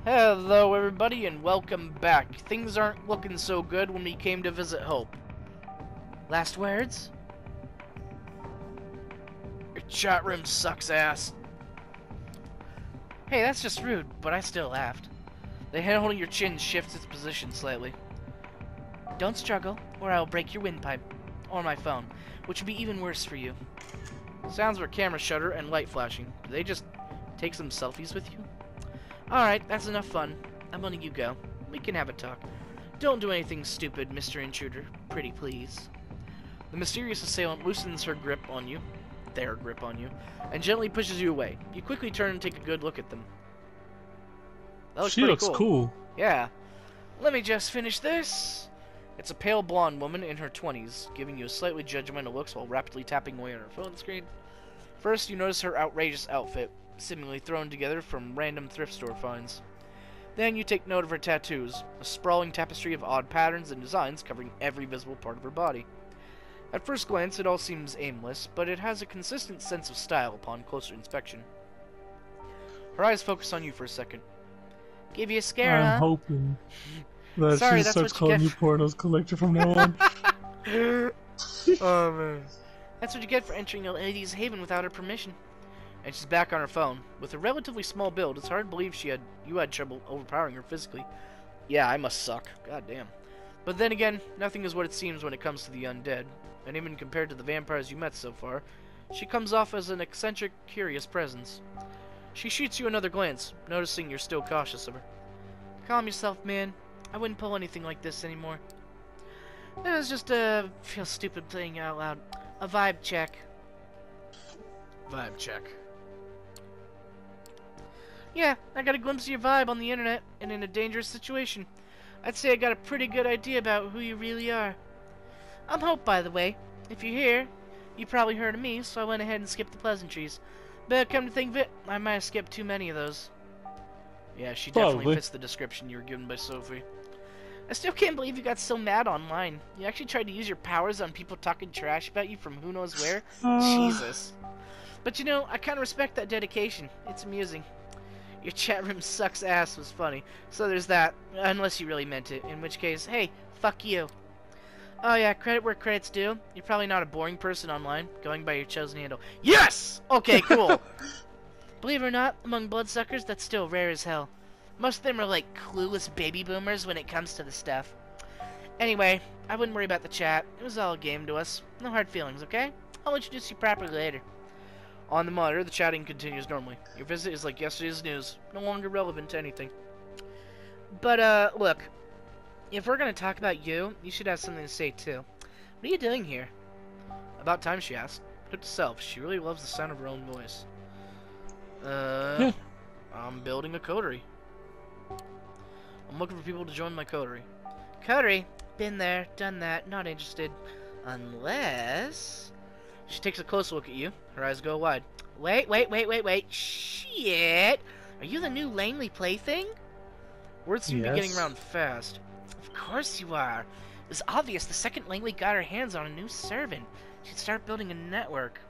Hello everybody and welcome back. Things aren't looking so good when we came to visit Hope. Last words? Your chat room sucks ass. Hey, that's just rude, but I still laughed. The hand holding your chin shifts its position slightly. Don't struggle, or I'll break your windpipe. Or my phone, which would be even worse for you. Sounds of a camera shutter and light flashing. Do they just take some selfies with you? Alright, that's enough fun. I'm letting you go. We can have a talk. Don't do anything stupid, Mr. Intruder. Pretty please. The mysterious assailant loosens her grip on you, their grip on you, and gently pushes you away. You quickly turn and take a good look at them. That looks She pretty looks cool. cool. Yeah. Let me just finish this. It's a pale blonde woman in her 20s, giving you slightly judgmental looks while rapidly tapping away on her phone screen. First, you notice her outrageous outfit, seemingly thrown together from random thrift store finds. Then you take note of her tattoos, a sprawling tapestry of odd patterns and designs covering every visible part of her body. At first glance, it all seems aimless, but it has a consistent sense of style upon closer inspection. Her eyes focus on you for a second. Give you a scare, I'm huh? hoping that Sorry, she that's starts what you calling get you Pornos Collector from now on. Oh man. That's what you get for entering a lady's haven without her permission. And she's back on her phone. With a relatively small build, it's hard to believe you had trouble overpowering her physically. Yeah, I must suck. God damn. But then again, nothing is what it seems when it comes to the undead. And even compared to the vampires you met so far, she comes off as an eccentric, curious presence. She shoots you another glance, noticing you're still cautious of her. Calm yourself, man. I wouldn't pull anything like this anymore. It was just feel stupid playing out loud. A vibe check. Vibe check. Yeah, I got a glimpse of your vibe on the internet, and in a dangerous situation. I'd say I got a pretty good idea about who you really are. I'm Hope, by the way. If you're here, you probably heard of me, so I went ahead and skipped the pleasantries. But come to think of it, I might have skipped too many of those. Yeah, she definitely Probably. fits the description you were given by Sophie. I still can't believe you got so mad online. You actually tried to use your powers on people talking trash about you from who knows where? Jesus. But you know, I kind of respect that dedication. It's amusing. Your chat room sucks ass was funny, so there's that, unless you really meant it, in which case, hey, fuck you. Oh yeah, credit where credit's due. You're probably not a boring person online, going by your chosen handle. Yes! Okay, cool. Believe it or not, among bloodsuckers, that's still rare as hell. Most of them are like clueless baby boomers when it comes to the stuff. Anyway, I wouldn't worry about the chat. It was all a game to us. No hard feelings, okay? I'll introduce you properly later. On the monitor, the chatting continues normally. Your visit is like yesterday's news, no longer relevant to anything. But, look. If we're gonna talk about you, you should have something to say, too. What are you doing here? About time, she asked. Note to self, she really loves the sound of her own voice. Yeah. I'm building a coterie. I'm looking for people to join my coterie. Coterie? Been there, done that, not interested. Unless... She takes a close look at you. Her eyes go wide. Wait. Shit! Are you the new Langley plaything? Words seem to be getting Yes. around fast. Of course you are. It was obvious the second Langley got her hands on a new servant. She'd start building a network.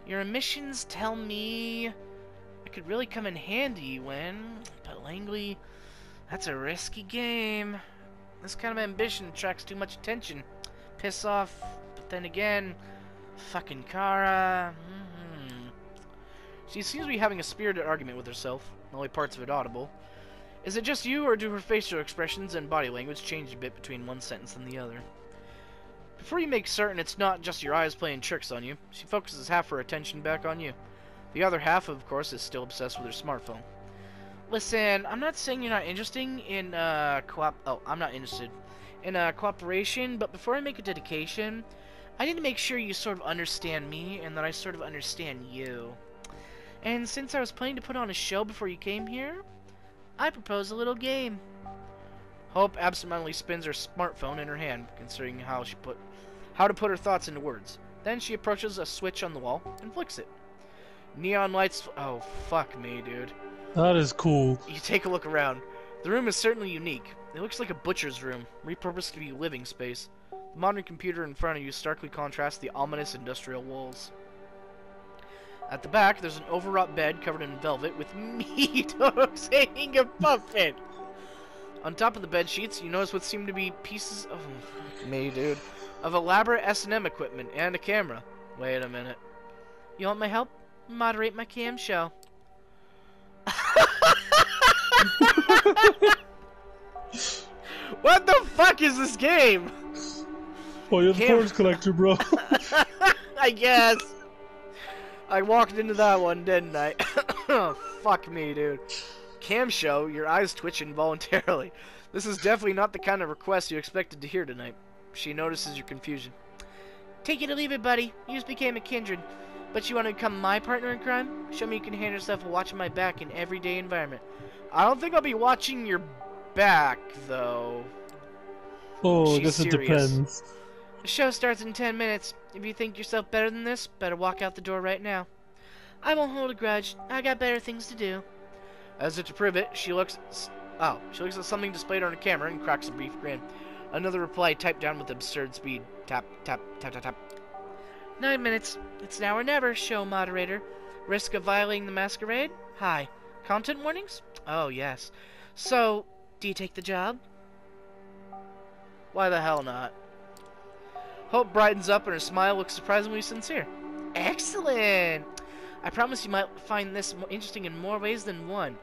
Your emissions tell me it could really come in handy when... But Langley... That's a risky game. This kind of ambition attracts too much attention. Piss off... But then again, fucking Kara. She seems to be having a spirited argument with herself, only parts of it audible. Is it just you, or do her facial expressions and body language change a bit between one sentence and the other? Before you make certain it's not just your eyes playing tricks on you, she focuses half her attention back on you. The other half, of course, is still obsessed with her smartphone. Listen, I'm not saying you're not interested in, I'm not interested in, cooperation, but before I make a dedication, I need to make sure you sort of understand me, and that I sort of understand you. And since I was planning to put on a show before you came here, I propose a little game. Hope absentmindedly spins her smartphone in her hand, considering how to put her thoughts into words. Then she approaches a switch on the wall and flicks it. Neon lights... Oh, fuck me, dude. That is cool. You take a look around. The room is certainly unique. It looks like a butcher's room, repurposed to be living space. The modern computer in front of you starkly contrasts the ominous industrial walls. At the back, there's an overwrought bed covered in velvet with meat hooks hanging above it. On top of the bed sheets, you notice what seem to be pieces of of elaborate S&M equipment and a camera. Wait a minute. You want my help? Moderate my cam show. What the fuck is this game? Oh, you're the force collector, bro. I guess. I walked into that one, didn't I? Fuck me, dude. Camshow, your eyes twitch involuntarily. This is definitely not the kind of request you expected to hear tonight. She notices your confusion. Take it or leave it, buddy. You just became a kindred. But you want to become my partner in crime? Show me you can handle yourself while watching my back in everyday environment. I don't think I'll be watching your back, though. Oh, I guess it depends. The show starts in 10 minutes. If you think yourself better than this, better walk out the door right now. I won't hold a grudge. I got better things to do. As if to prove it, she looks at something displayed on her camera and cracks a brief grin. Another reply typed down with absurd speed. Tap, tap, tap, tap, tap. 9 minutes. It's now or never, show moderator. Risk of violating the masquerade? Hi. Content warnings? Oh, yes. So, do you take the job? Why the hell not? Hope brightens up and her smile looks surprisingly sincere. Excellent! I promise you might find this more interesting in more ways than one.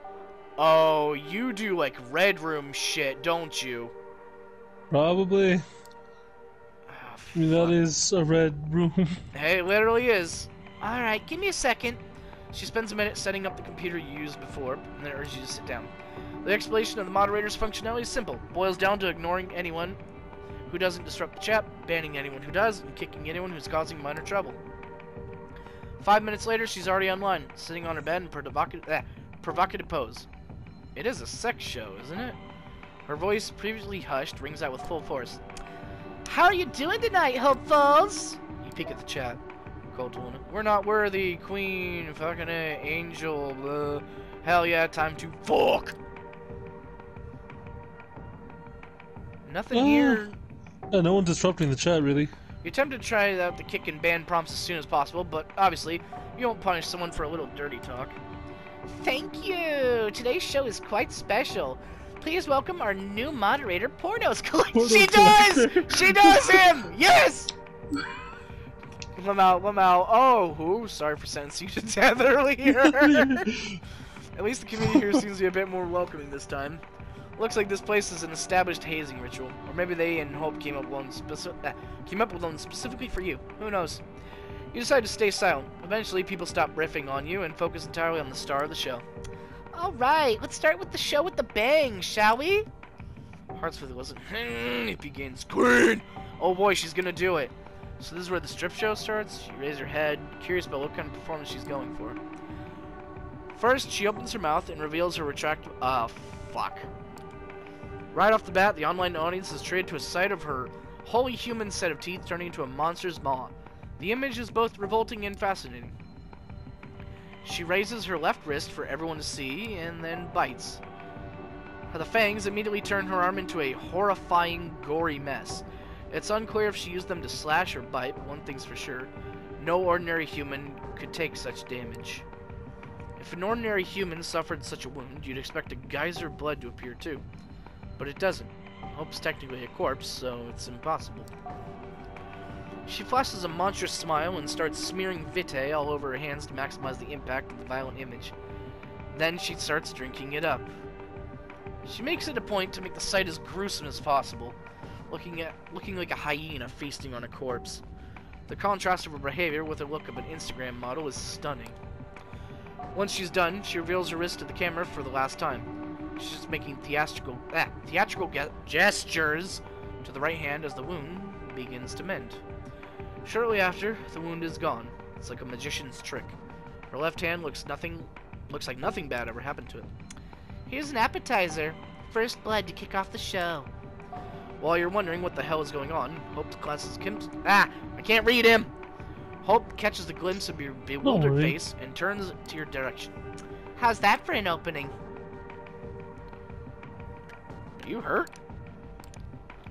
Oh, you do like Red Room shit, don't you? Probably. Oh, I mean, that is a red room. Hey, it literally is. Alright, give me a second. She spends a minute setting up the computer you used before, and then urges you to sit down. The explanation of the moderator's functionality is simple. Boils down to ignoring anyone who doesn't disrupt the chat, banning anyone who does, and kicking anyone who's causing minor trouble. 5 minutes later, she's already online, sitting on her bed in provocative pose. It is a sex show, isn't it? Her voice, previously hushed, rings out with full force. How are you doing tonight, hopefuls? You peek at the chat. Cold to Luna. We're not worthy, queen, fucking angel, blah. Hell yeah, time to fuck. Nothing here. Yeah, no one's disrupting the chat, really. You attempt to try out the kick and ban prompts as soon as possible, but obviously, you won't punish someone for a little dirty talk. Thank you! Today's show is quite special. Please welcome our new moderator, Pornos Collector. She does! She does him! Yes! Let out. Oh, ooh, sorry for sentencing you to death earlier. At least the community here seems to be a bit more welcoming this time. Looks like this place is an established hazing ritual, or maybe they and Hope came up with one specifically for you. Who knows? You decide to stay silent. Eventually, people stop riffing on you and focus entirely on the star of the show. All right, let's start with the show with the bang, shall we? Hartsfield wasn't. It begins. Queen! Oh boy, she's gonna do it. So this is where the strip show starts. She raises her head, curious about what kind of performance she's going for. First, she opens her mouth and reveals her retractable. Fuck. Right off the bat, the online audience is treated to a sight of her wholly human set of teeth turning into a monster's maw. The image is both revolting and fascinating. She raises her left wrist for everyone to see, and then bites. The fangs immediately turn her arm into a horrifying, gory mess. It's unclear if she used them to slash or bite, but one thing's for sure. No ordinary human could take such damage. If an ordinary human suffered such a wound, you'd expect a geyser of blood to appear too. But it doesn't. Hope's technically a corpse, so it's impossible. She flashes a monstrous smile and starts smearing Vitae all over her hands to maximize the impact of the violent image. Then she starts drinking it up. She makes it a point to make the sight as gruesome as possible, looking like a hyena feasting on a corpse. The contrast of her behavior with the look of an Instagram model is stunning. Once she's done, she reveals her wrist to the camera for the last time. She's just making theatrical gestures to the right hand as the wound begins to mend. Shortly after, the wound is gone. It's like a magician's trick. Her left hand looks like nothing bad ever happened to it. Here's an appetizer. First blood to kick off the show. While you're wondering what the hell is going on, Hope glances I can't read him! Hope catches the glimpse of your bewildered face and turns to your direction. How's that for an opening? Are you hurt?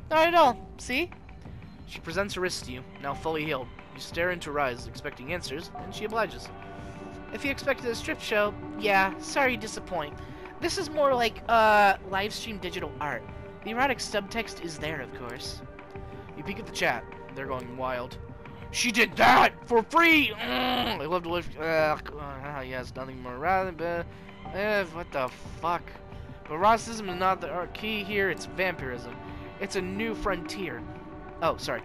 Not at all. See? She presents her wrist to you, now fully healed. You stare into her eyes, expecting answers, and she obliges. If you expected a strip show, yeah, sorry to disappoint. This is more like, live stream digital art. The erotic subtext is there, of course. You peek at the chat. They're going wild. She did that for free! I love to live. Yes, nothing more rather than. What the fuck? But eroticism is not the key here, it's vampirism. It's a new frontier. Oh, sorry.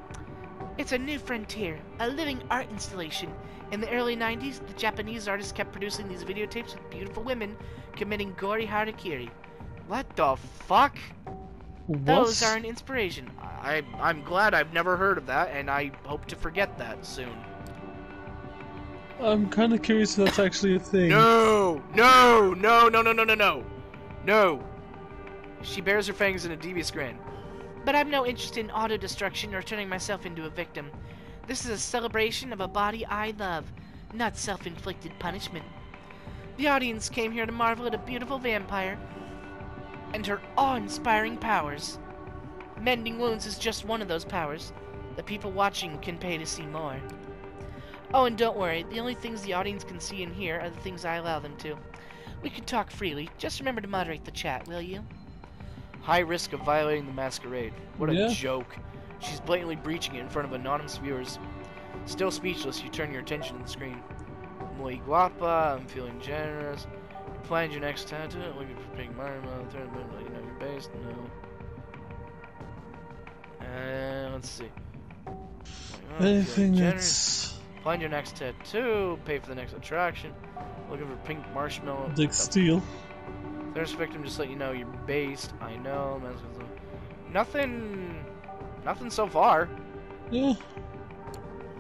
It's a new frontier, a living art installation. In the early 90s, the Japanese artists kept producing these videotapes with beautiful women committing gory harakiri. What the fuck? What? Those are an inspiration. I'm glad I've never heard of that, and I hope to forget that soon. I'm kind of curious if that's actually a thing. No! No! No! No! No! No! No! No! No! She bares her fangs in a devious grin. But I'm no interest in auto-destruction or turning myself into a victim. This is a celebration of a body I love, not self-inflicted punishment. The audience came here to marvel at a beautiful vampire and her awe-inspiring powers. Mending wounds is just one of those powers. The people watching can pay to see more. Oh, and don't worry, the only things the audience can see and hear are the things I allow them to. We can talk freely. Just remember to moderate the chat, will you? High risk of violating the masquerade. What a joke. She's blatantly breaching it in front of anonymous viewers. Still speechless, you turn your attention to the screen. Muy guapa, I'm feeling generous. You planned your next tattoo, looking for pink marble, third you know your base, no. Let's see. Anything that's... Find your next tattoo, pay for the next attraction. Looking for pink marshmallow. Dick Steel. There's victim, just let you know you're based. I know. Nothing so far. Yeah.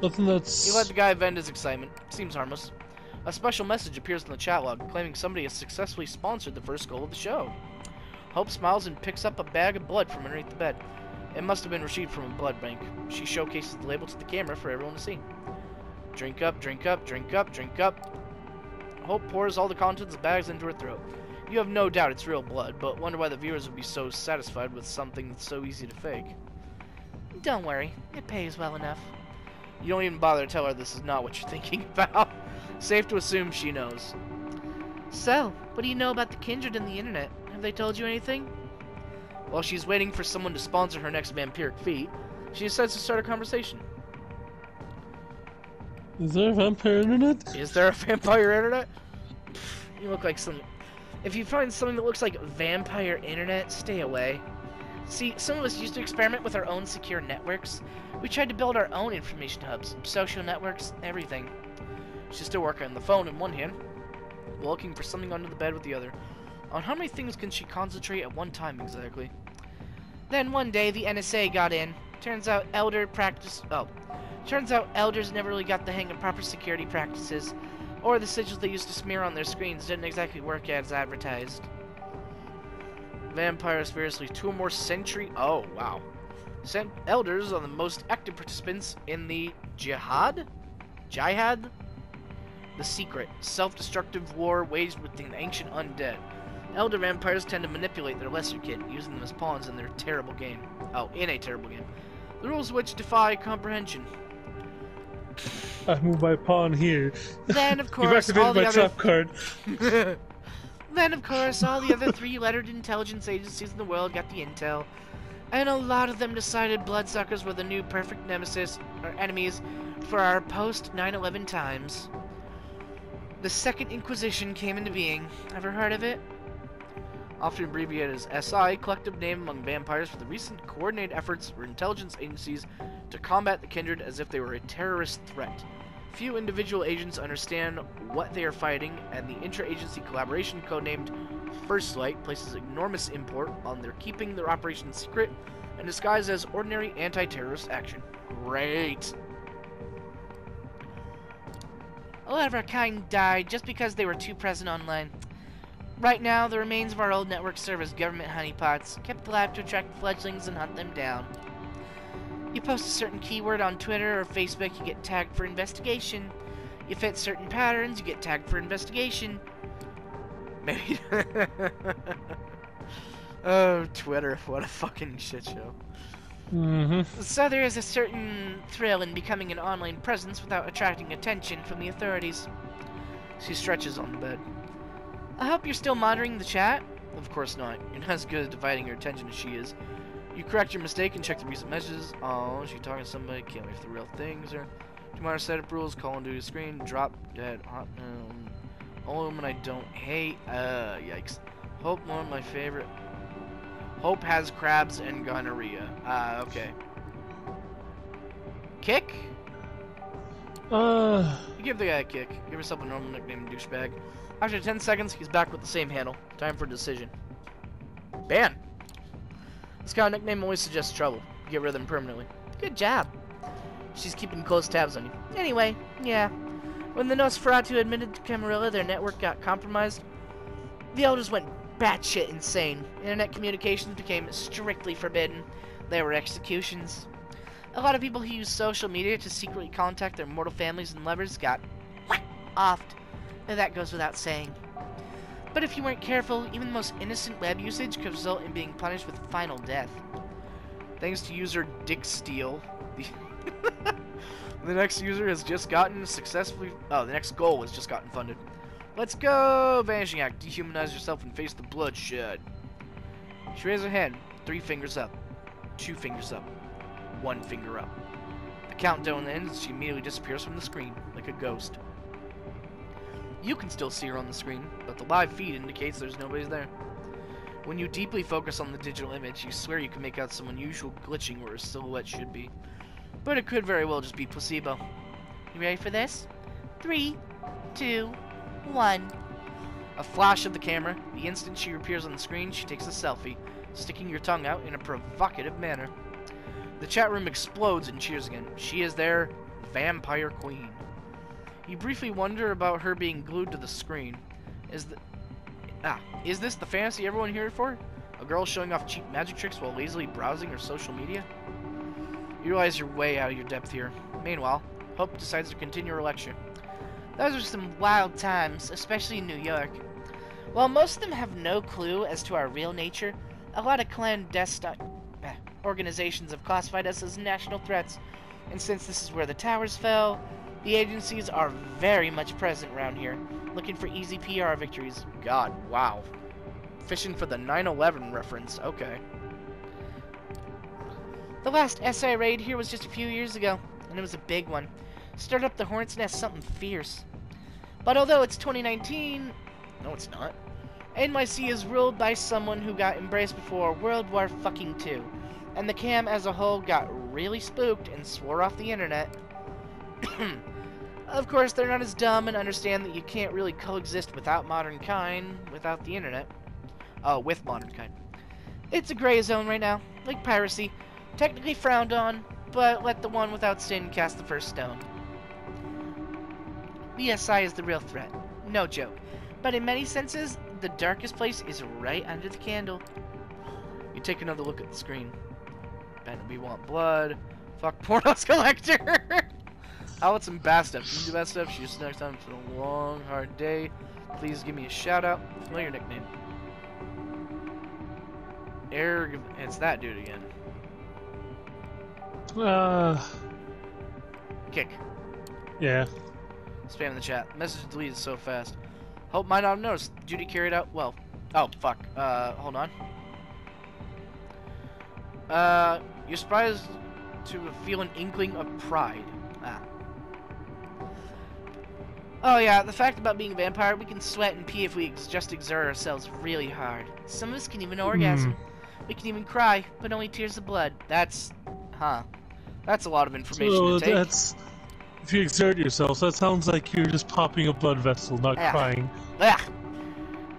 Nothing that's... You let the guy vent his excitement. Seems harmless. A special message appears in the chat log, claiming somebody has successfully sponsored the first goal of the show. Hope smiles and picks up a bag of blood from underneath the bed. It must have been received from a blood bank. She showcases the label to the camera for everyone to see. Drink up, drink up, drink up, drink up. Hope pours all the contents of the bags into her throat. You have no doubt it's real blood, but wonder why the viewers would be so satisfied with something that's so easy to fake. Don't worry, it pays well enough. You don't even bother to tell her this is not what you're thinking about. Safe to assume she knows. So, what do you know about the Kindred and the internet? Have they told you anything? While she's waiting for someone to sponsor her next vampiric feat, she decides to start a conversation. Is there a vampire internet? Is there a vampire internet? You look like some... If you find something that looks like vampire internet, stay away. See, some of us used to experiment with our own secure networks. We tried to build our own information hubs, social networks, everything. She's still working on the phone in one hand, while looking for something under the bed with the other. On how many things can she concentrate at one time exactly? Then one day the NSA got in. Turns out elders never really got the hang of proper security practices, or the sigils they used to smear on their screens didn't exactly work as advertised. Vampires variously 2 or more century. Oh wow! Elders are the most active participants in the jihad, the secret, self-destructive war waged with the ancient undead. Elder vampires tend to manipulate their lesser kin, using them as pawns in their terrible game. Oh, in a terrible game. The rules of which defy comprehension. I move my pawn here. Then, of course, You've activated my trap card. Then, of course, all the other 3-lettered intelligence agencies in the world got the intel. And a lot of them decided bloodsuckers were the new perfect nemesis, or enemies, for our post-9/11 times. The Second Inquisition came into being. Ever heard of it? Often abbreviated as SI, collective name among vampires for the recent coordinated efforts for intelligence agencies to combat the Kindred as if they were a terrorist threat. Few individual agents understand what they are fighting, and the intra-agency collaboration codenamed First Light places enormous import on their keeping their operations secret and disguised as ordinary anti-terrorist action. Great! A lot of our kind died just because they were too present online. Right now, the remains of our old network serve as government honeypots, kept alive to attract fledglings and hunt them down. You post a certain keyword on Twitter or Facebook, you get tagged for investigation. You fit certain patterns, you get tagged for investigation. Maybe. Oh, Twitter, what a fucking shit show. So there is a certain thrill in becoming an online presence without attracting attention from the authorities. She stretches on the bed. I hope you're still monitoring the chat. Of course not. You're not as good at dividing your attention as she is. You correct your mistake and check the recent messages. Oh, she talking to somebody. Can't wait for the real things. Or do you mind setup rules? Call into the screen. Drop dead. Hot. Only woman I don't hate. Yikes. Hope one of my favorite. Hope has crabs and gonorrhea. Okay. Kick? You give the guy a kick. Give yourself a normal nickname, douchebag. After 10 seconds, he's back with the same handle. Time for a decision. Ban. This kind of nickname always suggests trouble. Get rid of them permanently. Good job. She's keeping close tabs on you. Anyway, yeah. When the Nosferatu admitted to Camarilla their network got compromised, the elders went batshit insane. Internet communications became strictly forbidden. There were executions. A lot of people who use social media to secretly contact their mortal families and lovers got offed. And that goes without saying. But if you weren't careful, even the most innocent web usage could result in being punished with final death. Thanks to user DickSteal, the next user has just gotten successfully... Oh, the next goal has just gotten funded. Let's go! Vanishing Act. Dehumanize yourself and face the bloodshed. She raises her hand. 3 fingers up. 2 fingers up. 1 finger up. The countdown ends. She immediately disappears from the screen, like a ghost. You can still see her on the screen, but the live feed indicates there's nobody there. When you deeply focus on the digital image, you swear you can make out some unusual glitching where a silhouette should be. But it could very well just be placebo. You ready for this? 3, 2, 1. A flash of the camera. The instant she appears on the screen, she takes a selfie, sticking your tongue out in a provocative manner. The chat room explodes in cheers again. She is their vampire queen. You briefly wonder about her being glued to the screen. Is this the fantasy everyone here for? A girl showing off cheap magic tricks while lazily browsing her social media? You realize you're way out of your depth here. Meanwhile, Hope decides to continue her lecture. Those are some wild times, especially in New York. While most of them have no clue as to our real nature, a lot of clandestine organizations have classified us as national threats. And since this is where the towers fell, the agencies are very much present around here, looking for easy PR victories. God, wow. Fishing for the 9/11 reference, okay. The last SI raid here was just a few years ago, and it was a big one. Stirred up the hornet's nest something fierce. But although it's 2019... No, it's not. NYC is ruled by someone who got embraced before World War fucking II, and the cam as a whole got really spooked and swore off the internet. Of course, they're not as dumb and understand that you can't really coexist without modern kind without the internet. Oh, with modern kind. It's a gray zone right now, like piracy. Technically frowned on, but let the one without sin cast the first stone. The SI is the real threat. No joke. But in many senses, the darkest place is right under the candle. You take another look at the screen. Ben, we want blood. Fuck Pornos Collector! How about some bad stuff? You can do bad stuff. See you next time. It's been a long, hard day. Please give me a shout out. Familiar nickname. Erg. It's that dude again. Kick. Yeah. Spam in the chat. Message deleted so fast. Hope might not have noticed. Duty carried out well. Oh, fuck. Hold on. You're surprised to feel an inkling of pride. Oh yeah, the fact about being a vampire, we can sweat and pee if we just exert ourselves really hard. Some of us can even orgasm. We can even cry, but only tears of blood. That's... That's a lot of information to take. That's... If you exert yourself, that sounds like you're just popping a blood vessel, not crying.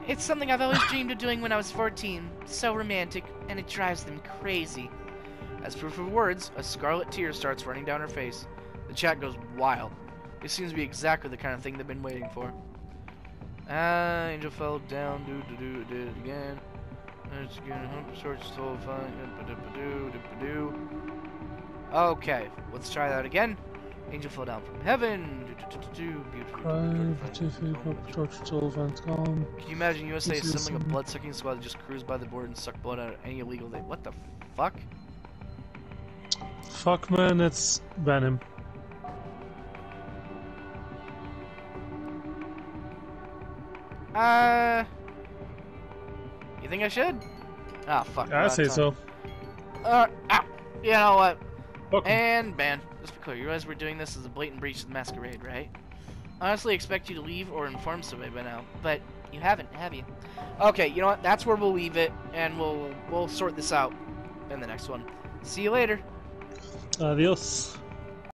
It's something I've always dreamed of doing when I was 14. So romantic, and it drives them crazy. As proof of words, a scarlet tear starts running down her face. The chat goes wild. It seems to be exactly the kind of thing they've been waiting for. Angel fell down, did it again. It's gonna hump, short, soul, fine, okay, let's try that again. Angel fell down from heaven. Beautiful. Can you imagine USA assembling a blood-sucking squad that just cruise by the board and suck blood out of any illegal day? What the fuck? Fuck, man, it's ban him. You think I should? Oh, fuck. I say so. Ow. You know what? Welcome. And ban. Just be clear, you realize we're doing this as a blatant breach of the masquerade, right? Honestly, expect you to leave or inform somebody by now, but you haven't, have you? Okay, you know what? That's where we'll leave it, and we'll sort this out in the next one. See you later. Adios.